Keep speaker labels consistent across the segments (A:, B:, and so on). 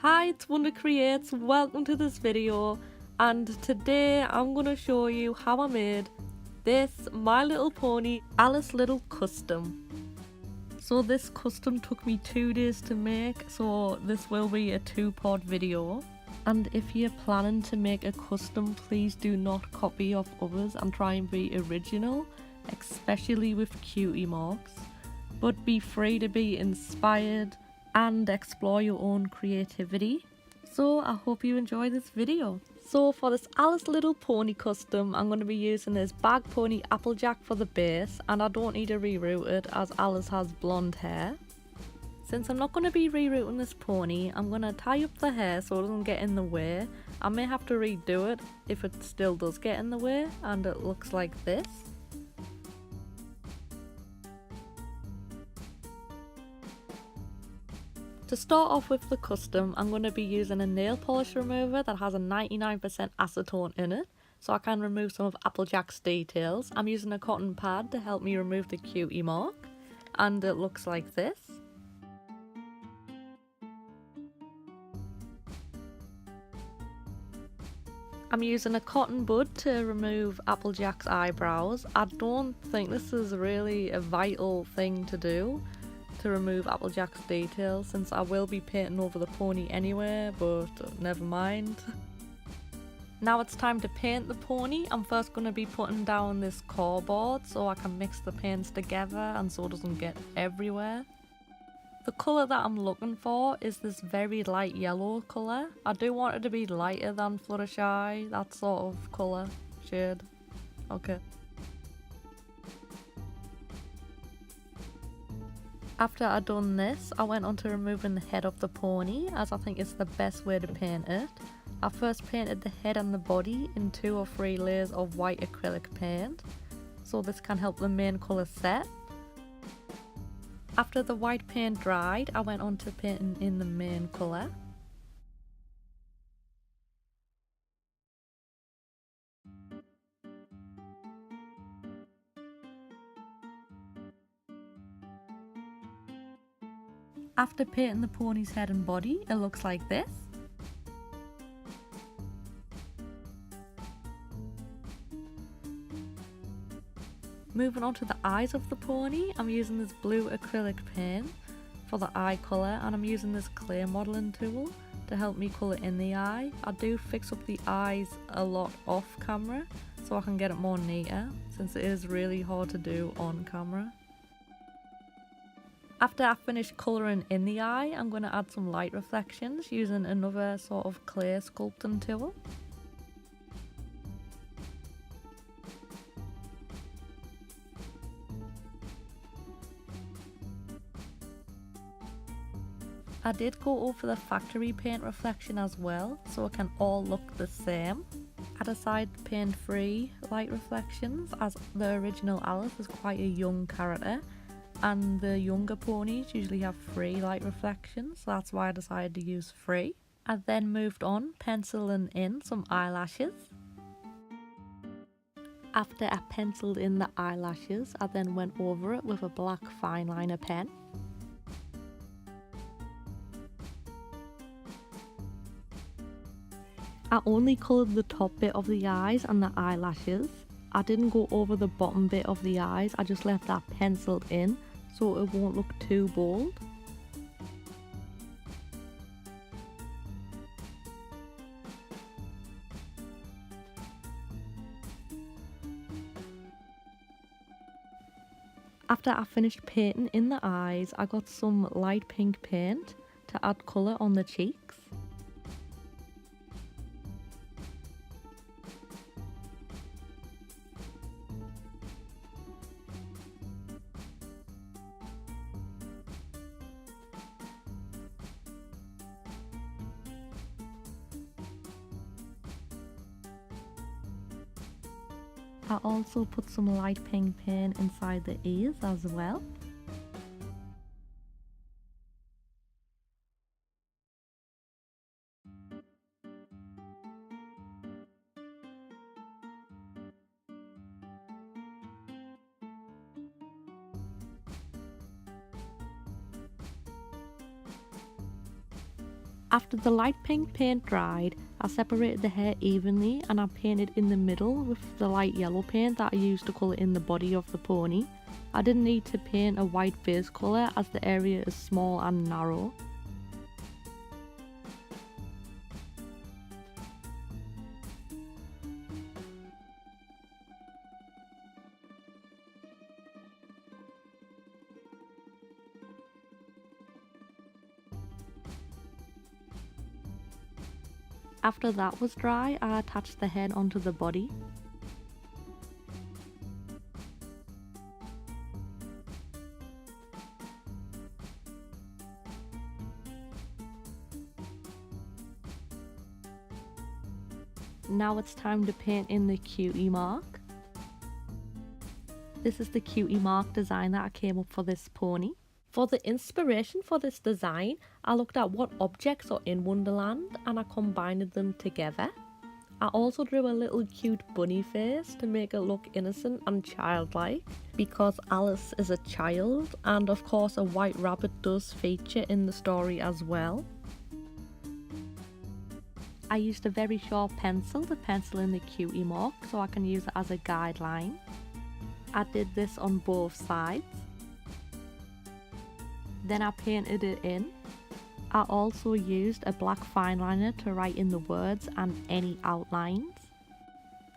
A: Hi, it's Wonder Creates, welcome to this video, and today I'm going to show you how I made this My Little Pony Alice Liddell custom. So this custom took me 2 days to make, so this will be a 2-part video. And if you're planning to make a custom, please do not copy off others and try and be original, especially with cutie marks. But be free to be inspired and explore your own creativity. So I hope you enjoy this video. So for this Alice Liddell Pony custom, I'm going to be using this Bag Pony Applejack for the base, and I don't need to reroute it as Alice has blonde hair. Since I'm not going to be rerouting this pony, I'm going to tie up the hair so it doesn't get in the way. I may have to redo it if it still does get in the way, and it looks like this. To start off with the custom, I'm going to be using a nail polish remover that has a 99% acetone in it, so I can remove some of Applejack's details. I'm using a cotton pad to help me remove the cutie mark, and it looks like this. I'm using a cotton bud to remove Applejack's eyebrows. I don't think this is really a vital thing to do, to remove Applejack's details, since I will be painting over the pony anyway, but never mind. Now it's time to paint the pony. I'm first going to be putting down this cardboard so I can mix the paints together and so it doesn't get everywhere. The colour that I'm looking for is this very light yellow colour. I do want it to be lighter than Fluttershy, that sort of colour shade. Okay. After I'd done this, I went on to removing the head of the pony, as I think it's the best way to paint it. I first painted the head and the body in 2 or 3 layers of white acrylic paint, so this can help the main colour set. After the white paint dried, I went on to painting in the main colour. After painting the pony's head and body, it looks like this. Moving on to the eyes of the pony, I'm using this blue acrylic paint for the eye colour, and I'm using this clay modelling tool to help me colour in the eye. I do fix up the eyes a lot off camera so I can get it more neater, since it is really hard to do on camera. After I finish colouring in the eye, I'm going to add some light reflections using another sort of clay sculpting tool. I did go over the factory paint reflection as well, so it can all look the same. I decided to paint 3 light reflections, as the original Alice is quite a young character, and the younger ponies usually have 3 light reflections, so that's why I decided to use 3. I then moved on, penciling in some eyelashes. After I penciled in the eyelashes, I then went over it with a black fine liner pen. I only coloured the top bit of the eyes and the eyelashes. I didn't go over the bottom bit of the eyes, I just left that penciled in so it won't look too bold. After I finished painting in the eyes, I got some light pink paint to add colour on the cheeks. I also put some light pink paint inside the ears as well. After the light pink paint dried, I separated the hair evenly and I painted in the middle with the light yellow paint that I used to colour in the body of the pony. I didn't need to paint a white base colour as the area is small and narrow. After that was dry, I attached the head onto the body. Now it's time to paint in the cutie mark. This is the cutie mark design that I came up for this pony. For the inspiration for this design, I looked at what objects are in Wonderland and I combined them together. I also drew a little cute bunny face to make it look innocent and childlike because Alice is a child, and of course a white rabbit does feature in the story as well. I used a very sharp pencil to pencil in the cutie mark so I can use it as a guideline. I did this on both sides. Then I painted it in. I also used a black fine liner to write in the words and any outlines.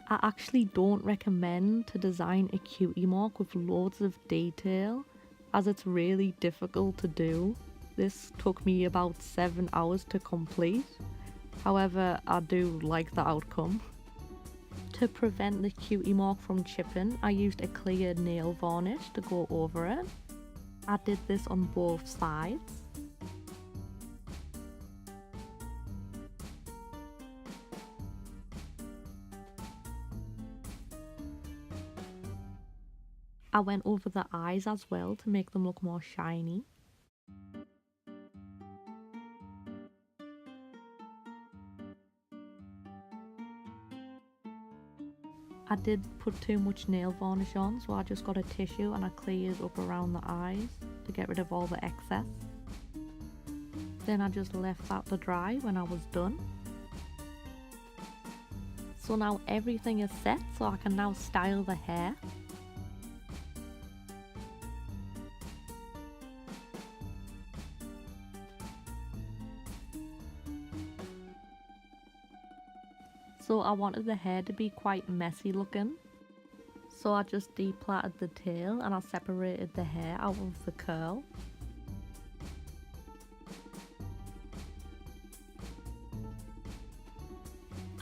A: I actually don't recommend to design a cutie mark with loads of detail as it's really difficult to do. This took me about 7 hours to complete. However, I do like the outcome. To prevent the cutie mark from chipping, I used a clear nail varnish to go over it. I did this on both sides. I went over the eyes as well to make them look more shiny. I did put too much nail varnish on, so I just got a tissue and I cleared up around the eyes to get rid of all the excess. Then I just left that to dry when I was done. So now everything is set, so I can now style the hair. So I wanted the hair to be quite messy looking. So I just deplaited the tail and I separated the hair out of the curl.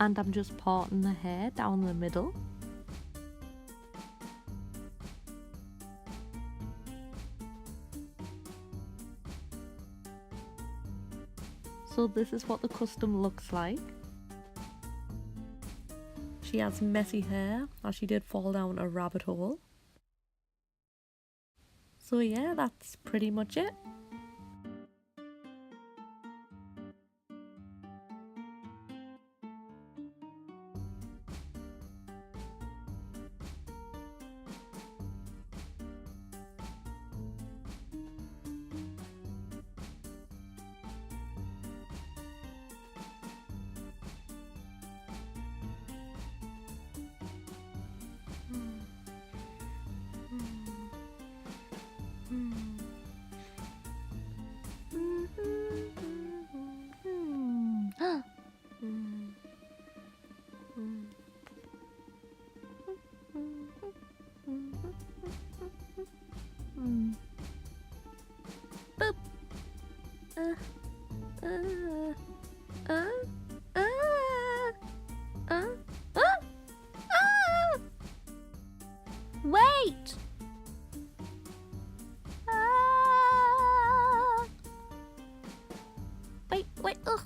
A: And I'm just parting the hair down the middle. So this is what the custom looks like. She has messy hair, as she did fall down a rabbit hole. So yeah, that's pretty much it. Wait! Wait, ugh.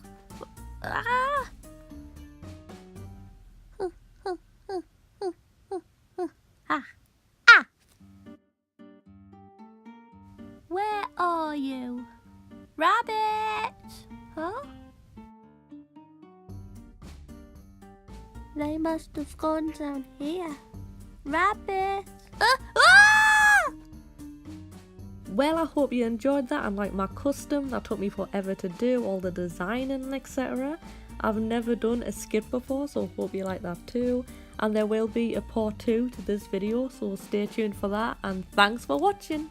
A: Where are you? Rabbit! Huh? They must have gone down here. Rabbit! well, I hope you enjoyed that and like my custom that took me forever to do, all the designing etc. I've never done a skit before, so hope you like that too. And there will be a part 2 to this video, so stay tuned for that, and thanks for watching.